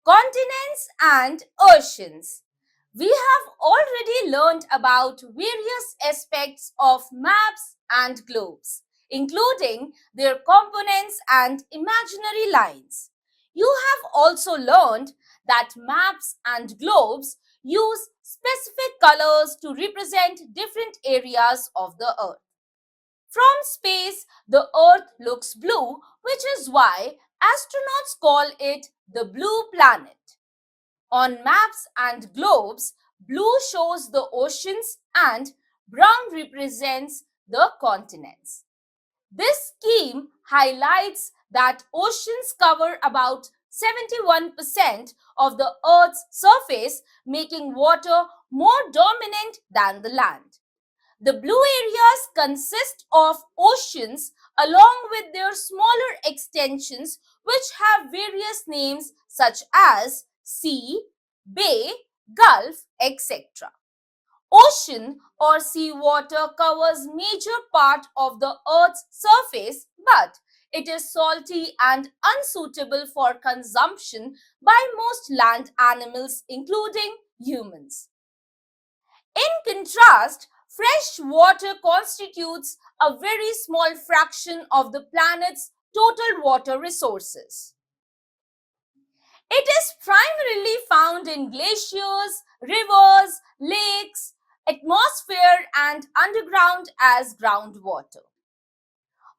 Continents and oceans. We have already learned about various aspects of maps and globes, including their components and imaginary lines. You have also learned that maps and globes use specific colors to represent different areas of the earth. From space, the earth looks blue, which is why astronauts call it the blue planet. On maps and globes, blue shows the oceans and brown represents the continents. This scheme highlights that oceans cover about 71% of the Earth's surface, making water more dominant than the land. The blue areas consist of oceans along with their smaller extensions, which have various names such as sea, bay, gulf, etc. Ocean or seawater covers major part of the Earth's surface, but it is salty and unsuitable for consumption by most land animals, including humans. In contrast, fresh water constitutes a very small fraction of the planet's total water resources. It is primarily found in glaciers, rivers, lakes, atmosphere, and underground as groundwater.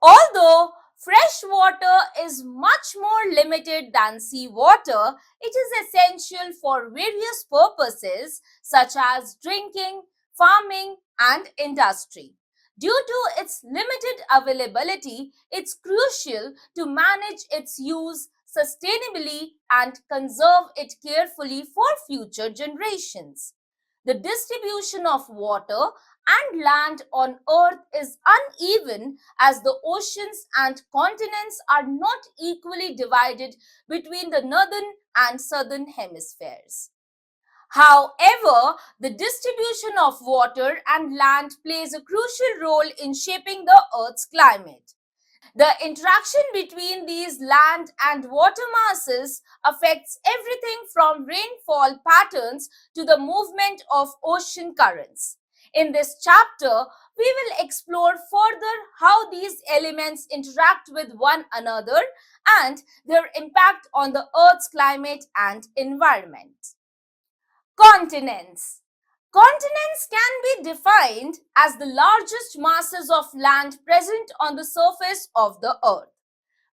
Although fresh water is much more limited than seawater, it is essential for various purposes such as drinking, farming, and industry. Due to its limited availability, it's crucial to manage its use sustainably and conserve it carefully for future generations. The distribution of water and land on Earth is uneven as the oceans and continents are not equally divided between the northern and southern hemispheres. However, the distribution of water and land plays a crucial role in shaping the Earth's climate. The interaction between these land and water masses affects everything from rainfall patterns to the movement of ocean currents. In this chapter, we will explore further how these elements interact with one another and their impact on the Earth's climate and environment. Continents. Continents can be defined as the largest masses of land present on the surface of the earth.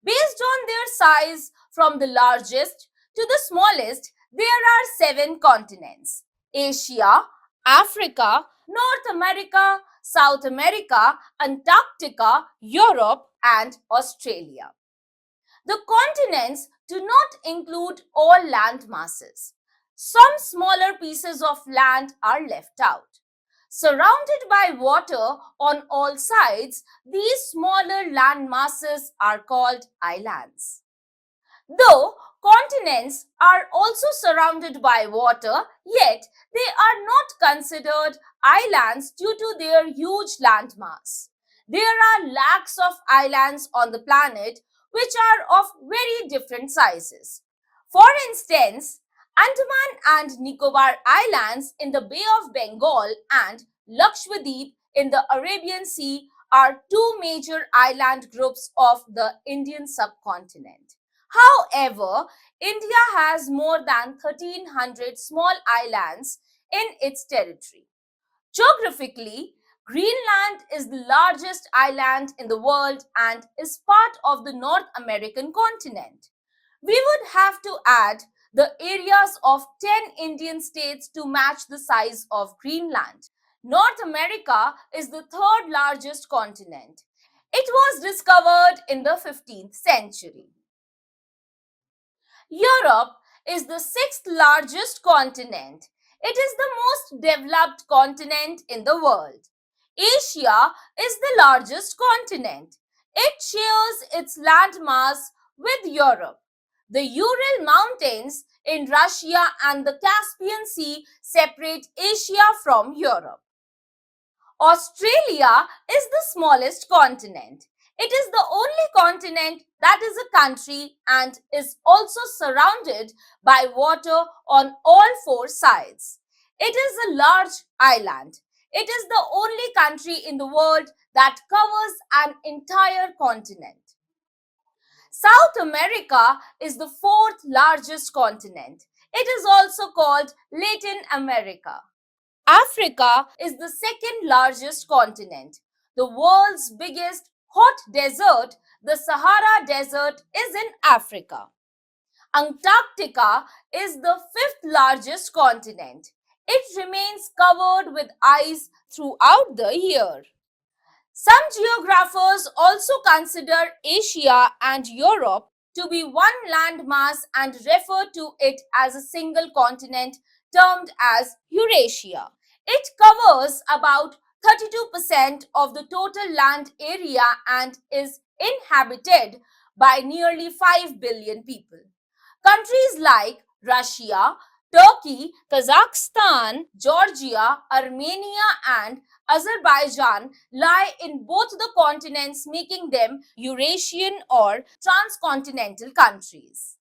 Based on their size, from the largest to the smallest, there are 7 continents: Asia, Africa, North America, South America, Antarctica, Europe, and Australia. The continents do not include all land masses. Some smaller pieces of land are left out. Surrounded by water on all sides, these smaller land masses are called islands. Though continents are also surrounded by water, yet they are not considered islands due to their huge landmass. There are lakhs of islands on the planet which are of very different sizes. For instance, Andaman and Nicobar Islands in the Bay of Bengal and Lakshadweep in the Arabian Sea are two major island groups of the Indian subcontinent. However, India has more than 1,300 small islands in its territory. Geographically, Greenland is the largest island in the world and is part of the North American continent. We would have to add the areas of 10 Indian states to match the size of Greenland. North America is the third largest continent. It was discovered in the 15th century. Europe is the sixth largest continent. It is the most developed continent in the world. Asia is the largest continent. It shares its landmass with Europe. The Ural Mountains in Russia and the Caspian Sea separate Asia from Europe. Australia is the smallest continent. It is the only continent that is a country and is also surrounded by water on all four sides. It is a large island. It is the only country in the world that covers an entire continent. South America is the fourth largest continent. It is also called Latin America. Africa is the second largest continent. The world's biggest hot desert, the Sahara Desert, is in Africa. Antarctica is the fifth largest continent. It remains covered with ice throughout the year. Some geographers also consider Asia and Europe to be one landmass and refer to it as a single continent termed as Eurasia. It covers about 32% of the total land area and is inhabited by nearly 5 billion people. Countries like Russia, Turkey, Kazakhstan, Georgia, Armenia, and Azerbaijan lie in both the continents, making them Eurasian or transcontinental countries.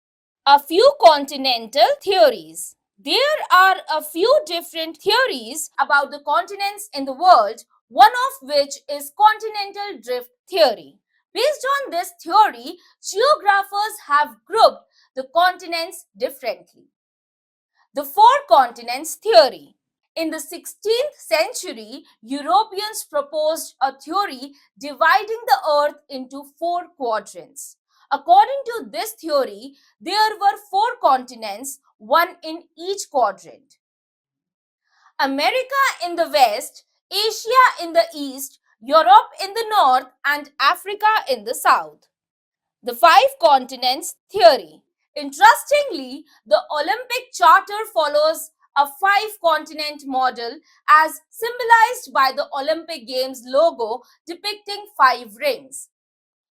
A few continental theories. There are a few different theories about the continents in the world, one of which is continental drift theory. Based on this theory, geographers have grouped the continents differently. The four continents theory. In the 16th century, Europeans proposed a theory dividing the earth into four quadrants. According to this theory, there were four continents, one in each quadrant. America in the west, Asia in the east, Europe in the north, and Africa in the south. The five continents theory. Interestingly, the Olympic Charter follows a five-continent model as symbolized by the Olympic Games logo depicting five rings.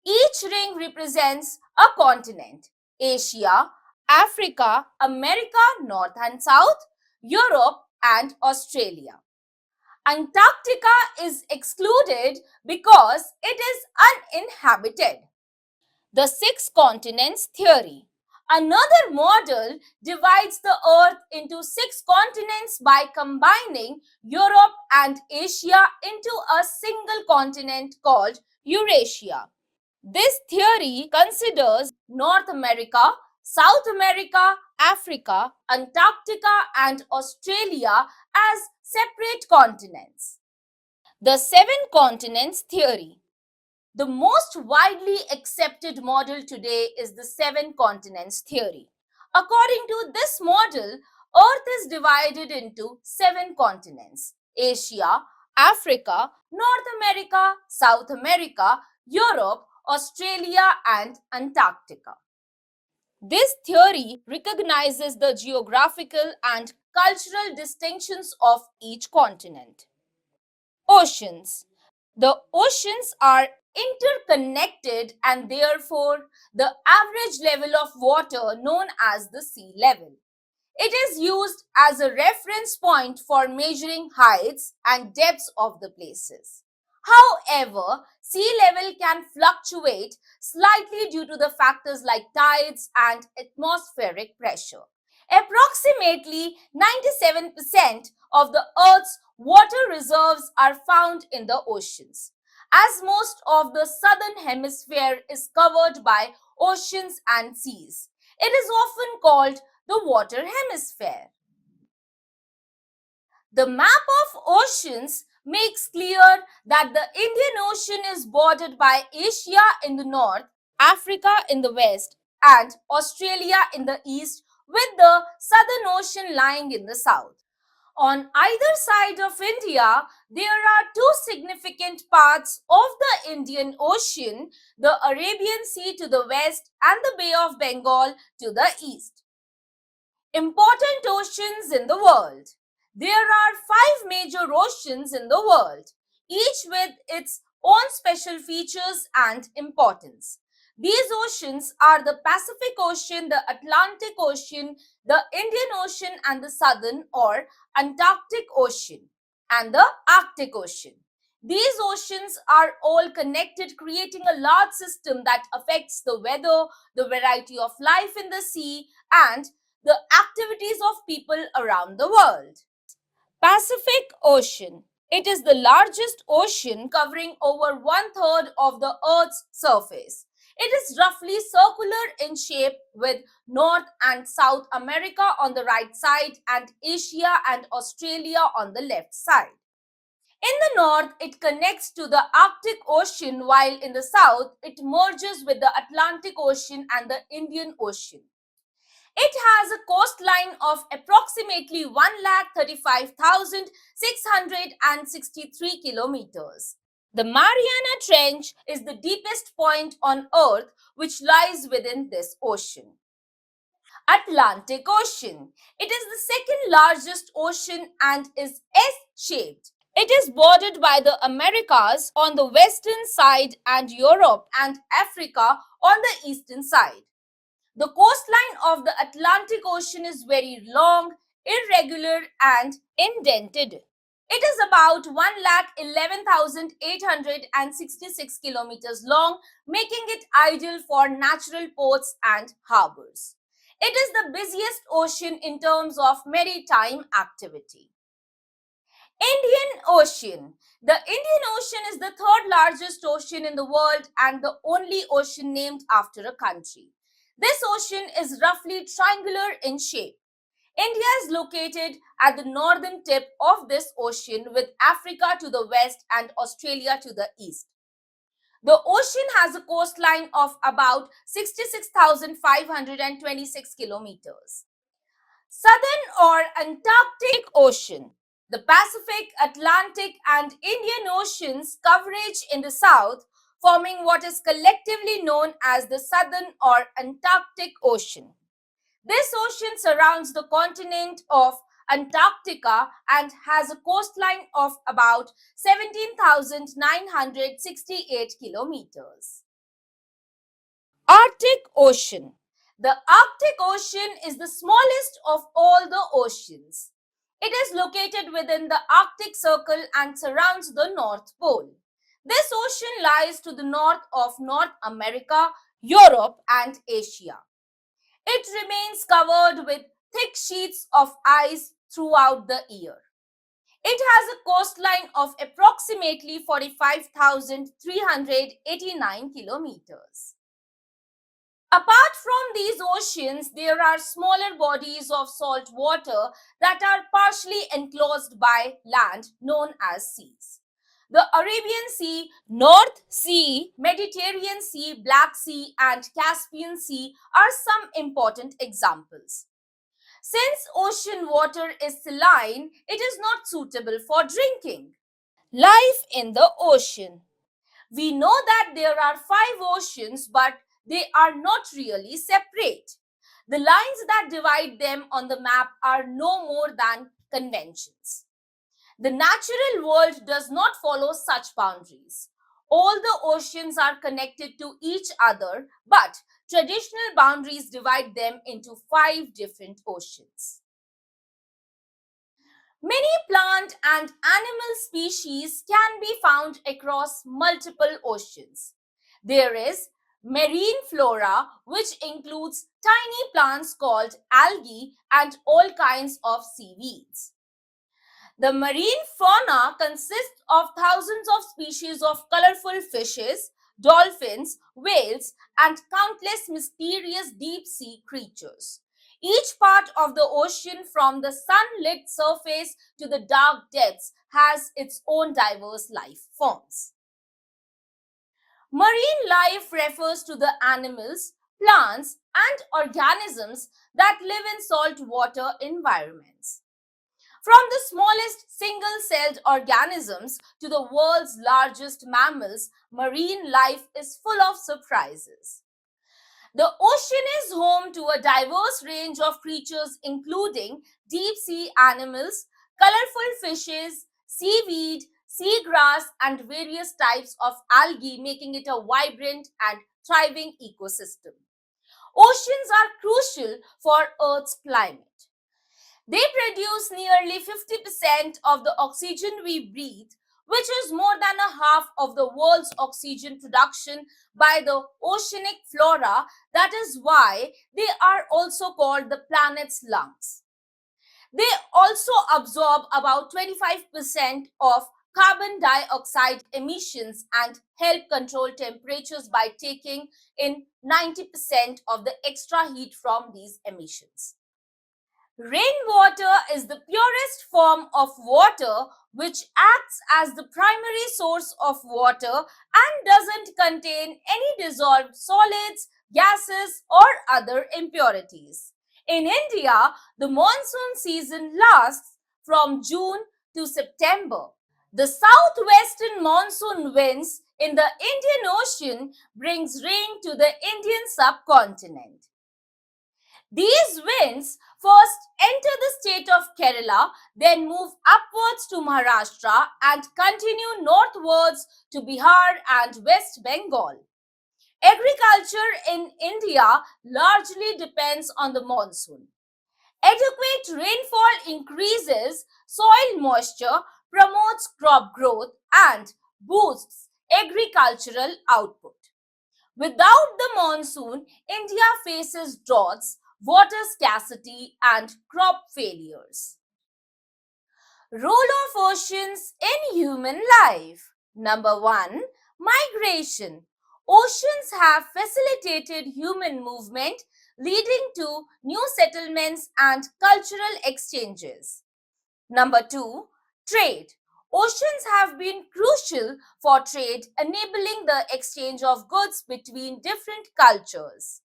Each ring represents a continent: Asia, Africa, America, North and South, Europe, and Australia. Antarctica is excluded because it is uninhabited. The six continents theory. Another model divides the earth into six continents by combining Europe and Asia into a single continent called Eurasia. This theory considers North America, South America, Africa, Antarctica, and Australia as separate continents. The seven continents theory. The most widely accepted model today is the seven continents theory. According to this model, Earth is divided into seven continents: Asia, Africa, North America, South America, Europe, Australia, and Antarctica. This theory recognizes the geographical and cultural distinctions of each continent. Oceans. The oceans are interconnected and therefore the average level of water known as the sea level. It is used as a reference point for measuring heights and depths of the places. However, sea level can fluctuate slightly due to the factors like tides and atmospheric pressure. Approximately 97% of the Earth's water reserves are found in the oceans. As most of the southern hemisphere is covered by oceans and seas, it is often called the water hemisphere. The map of oceans makes clear that the Indian Ocean is bordered by Asia in the north, Africa in the west, and Australia in the east, with the Southern Ocean lying in the south. On either side of India, there are two significant parts of the Indian Ocean: the Arabian Sea to the west and the Bay of Bengal to the east. Important oceans in the world. There are five major oceans in the world, each with its own special features and importance. These oceans are the Pacific Ocean, the Atlantic Ocean, the Indian Ocean, and the Southern or Antarctic Ocean, and the Arctic Ocean. These oceans are all connected, creating a large system that affects the weather, the variety of life in the sea, and the activities of people around the world. Pacific Ocean. It is the largest ocean covering over one-third of the Earth's surface. It is roughly circular in shape with North and South America on the right side and Asia and Australia on the left side. In the north, it connects to the Arctic Ocean, while in the south, it merges with the Atlantic Ocean and the Indian Ocean. It has a coastline of approximately 135,663 kilometers. The Mariana Trench is the deepest point on Earth, which lies within this ocean. Atlantic Ocean. It is the second largest ocean and is S-shaped. It is bordered by the Americas on the western side and Europe and Africa on the eastern side. The coastline of the Atlantic Ocean is very long, irregular, and indented. It is about 111,866 kilometers long, making it ideal for natural ports and harbors. It is the busiest ocean in terms of maritime activity. Indian Ocean. The Indian Ocean is the third largest ocean in the world and the only ocean named after a country. This ocean is roughly triangular in shape. India is located at the northern tip of this ocean with Africa to the west and Australia to the east. The ocean has a coastline of about 66,526 kilometers. Southern or Antarctic Ocean. The Pacific, Atlantic, and Indian Oceans coverage in the south, forming what is collectively known as the Southern or Antarctic Ocean. This ocean surrounds the continent of Antarctica and has a coastline of about 17,968 kilometers. Arctic Ocean. The Arctic Ocean is the smallest of all the oceans. It is located within the Arctic Circle and surrounds the North Pole. This ocean lies to the north of North America, Europe, and Asia. It remains covered with thick sheets of ice throughout the year. It has a coastline of approximately 45,389 kilometers. Apart from these oceans, there are smaller bodies of salt water that are partially enclosed by land known as seas. The Arabian Sea, North Sea, Mediterranean Sea, Black Sea, and Caspian Sea are some important examples. Since ocean water is saline, it is not suitable for drinking. Life in the ocean. We know that there are 5 oceans, but they are not really separate. The lines that divide them on the map are no more than conventions. The natural world does not follow such boundaries. All the oceans are connected to each other, but traditional boundaries divide them into 5 different oceans. Many plant and animal species can be found across multiple oceans. There is marine flora, which includes tiny plants called algae and all kinds of seaweeds. The marine fauna consists of thousands of species of colorful fishes, dolphins, whales, and countless mysterious deep sea creatures. Each part of the ocean, from the sunlit surface to the dark depths, has its own diverse life forms. Marine life refers to the animals, plants, and organisms that live in saltwater environments. From the smallest single-celled organisms to the world's largest mammals, marine life is full of surprises. The ocean is home to a diverse range of creatures including deep-sea animals, colorful fishes, seaweed, seagrass, and various types of algae, making it a vibrant and thriving ecosystem. Oceans are crucial for Earth's climate. They produce nearly 50% of the oxygen we breathe, which is more than a half of the world's oxygen production by the oceanic flora. That is why they are also called the planet's lungs. They also absorb about 25% of carbon dioxide emissions and help control temperatures by taking in 90% of the extra heat from these emissions. Rainwater is the purest form of water which acts as the primary source of water and doesn't contain any dissolved solids, gases, or other impurities. In India, the monsoon season lasts from June to September. The southwestern monsoon winds in the Indian Ocean brings rain to the Indian subcontinent. These winds first enter the state of Kerala, then move upwards to Maharashtra and continue northwards to Bihar and West Bengal. Agriculture in India largely depends on the monsoon. Adequate rainfall increases soil moisture, promotes crop growth, and boosts agricultural output. Without the monsoon, India faces droughts, water scarcity, and crop failures. Role of oceans in human life. Number 1. Migration. Oceans have facilitated human movement, leading to new settlements and cultural exchanges. Number 2. Trade. Oceans have been crucial for trade, enabling the exchange of goods between different cultures.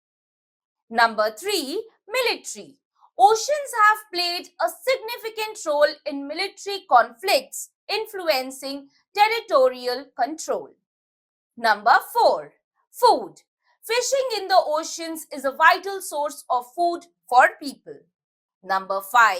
Number 3. Military. Oceans have played a significant role in military conflicts, influencing territorial control. Number 4. Food. Fishing in the oceans is a vital source of food for people. Number 5.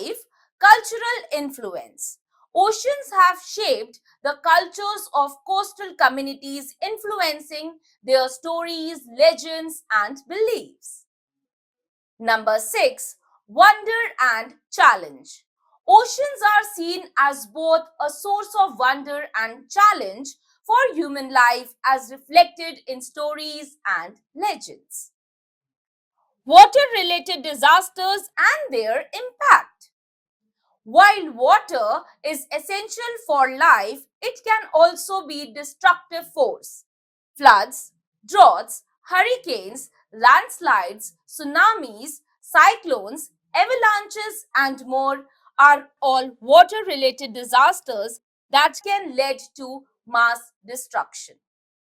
Cultural influence. Oceans have shaped the cultures of coastal communities, influencing their stories, legends, and beliefs. Number 6. Wonder and challenge. Oceans are seen as both a source of wonder and challenge for human life as reflected in stories and legends. Water-related disasters and their impact. While water is essential for life, it can also be a destructive force. Floods, droughts, hurricanes, landslides, tsunamis, cyclones, avalanches, and more are all water-related disasters that can lead to mass destruction.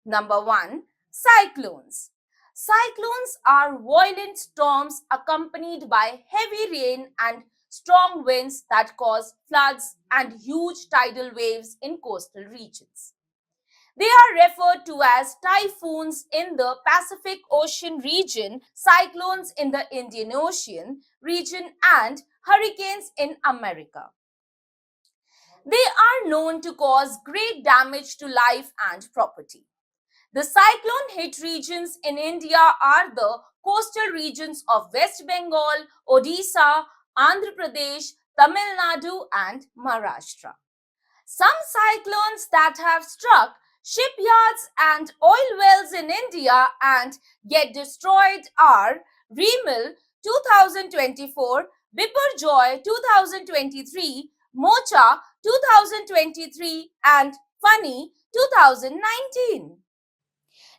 Number 1. Cyclones. Cyclones are violent storms accompanied by heavy rain and strong winds that cause floods and huge tidal waves in coastal regions. They are referred to as typhoons in the Pacific Ocean region, cyclones in the Indian Ocean region, and hurricanes in America. They are known to cause great damage to life and property. The cyclone hit regions in India are the coastal regions of West Bengal, Odisha, Andhra Pradesh, Tamil Nadu, and Maharashtra. Some cyclones that have struck shipyards and oil wells in India and get destroyed are Remil 2024, Biparjoy 2023, Mocha 2023, and Fani 2019.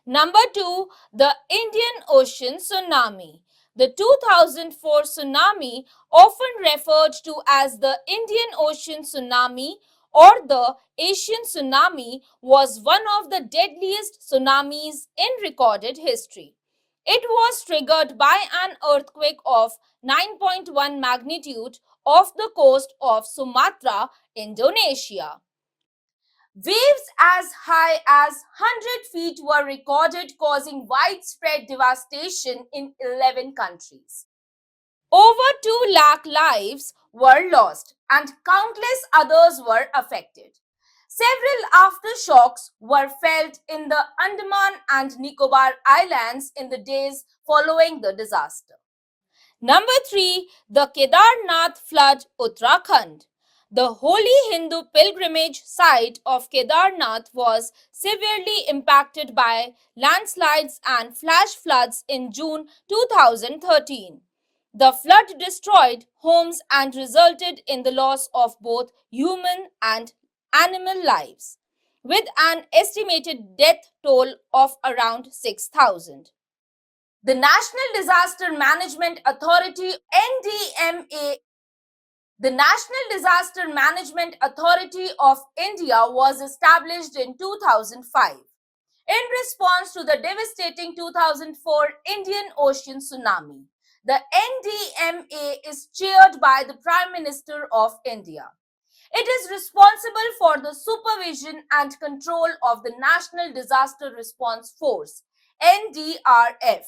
Number 2, the Indian Ocean Tsunami. The 2004 tsunami, often referred to as the Indian Ocean Tsunami or the Asian Tsunami, was one of the deadliest tsunamis in recorded history. It was triggered by an earthquake of 9.1 magnitude off the coast of Sumatra, Indonesia. Waves as high as 100 feet were recorded, causing widespread devastation in 11 countries. Over 2 lakh lives were lost and countless others were affected. Several aftershocks were felt in the Andaman and Nicobar Islands in the days following the disaster. Number 3, the Kedarnath flood, Uttarakhand. The holy Hindu pilgrimage site of Kedarnath was severely impacted by landslides and flash floods in June 2013. The flood destroyed homes and resulted in the loss of both human and animal lives, with an estimated death toll of around 6,000. The National Disaster Management Authority NDMA The National Disaster Management Authority of India was established in 2005 in response to the devastating 2004 Indian Ocean tsunami. The NDMA is chaired by the Prime Minister of India. It is responsible for the supervision and control of the National Disaster Response Force (NDRF).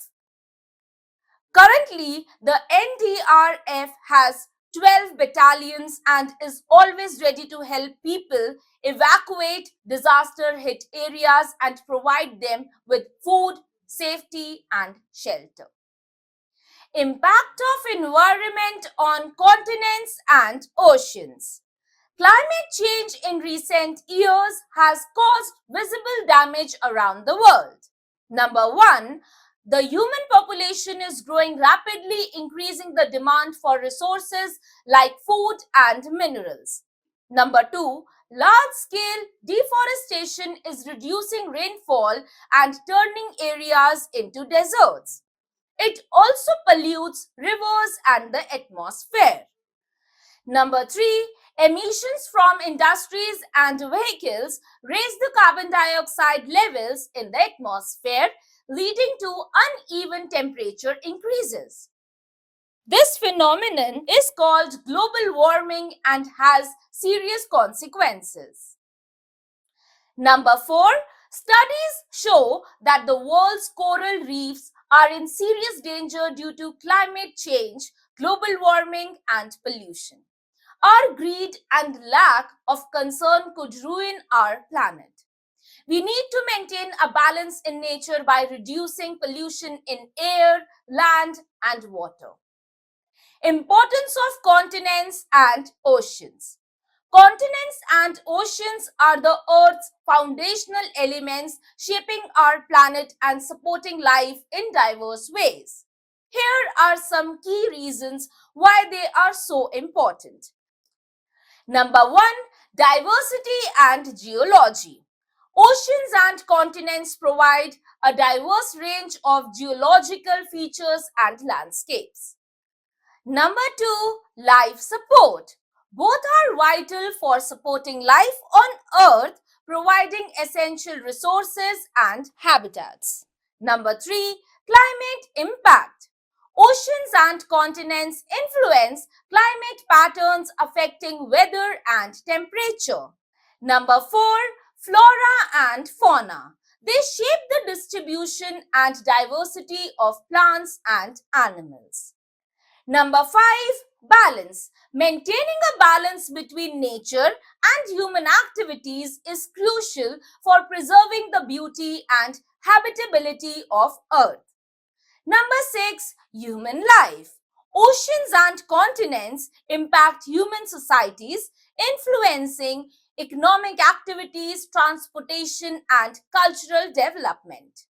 Currently, the NDRF has 12 battalions and is always ready to help people evacuate disaster hit areas and provide them with food, safety, and shelter. Impact of environment on continents and oceans. Climate change in recent years has caused visible damage around the world. Number one, the human population is growing rapidly, increasing the demand for resources like food and minerals. Number two, large-scale deforestation is reducing rainfall and turning areas into deserts. It also pollutes rivers and the atmosphere. Number three, emissions from industries and vehicles raise the carbon dioxide levels in the atmosphere, leading to uneven temperature increases. This phenomenon is called global warming and has serious consequences. Number four, studies show that the world's coral reefs are in serious danger due to climate change, global warming, and pollution. Our greed and lack of concern could ruin our planet. We need to maintain a balance in nature by reducing pollution in air, land, and water. Importance of continents and oceans. Continents and oceans are the Earth's foundational elements shaping our planet and supporting life in diverse ways. Here are some key reasons why they are so important. Number one, diversity and geology. Oceans and continents provide a diverse range of geological features and landscapes. Number two, life support. Both are vital for supporting life on Earth, providing essential resources and habitats. Number three, climate impact. Oceans and continents influence climate patterns affecting weather and temperature. Number four, flora and fauna. They shape the distribution and diversity of plants and animals. Number five, balance. Maintaining a balance between nature and human activities is crucial for preserving the beauty and habitability of Earth. Number six, human life. Oceans and continents impact human societies, influencing economic activities, transportation, and cultural development.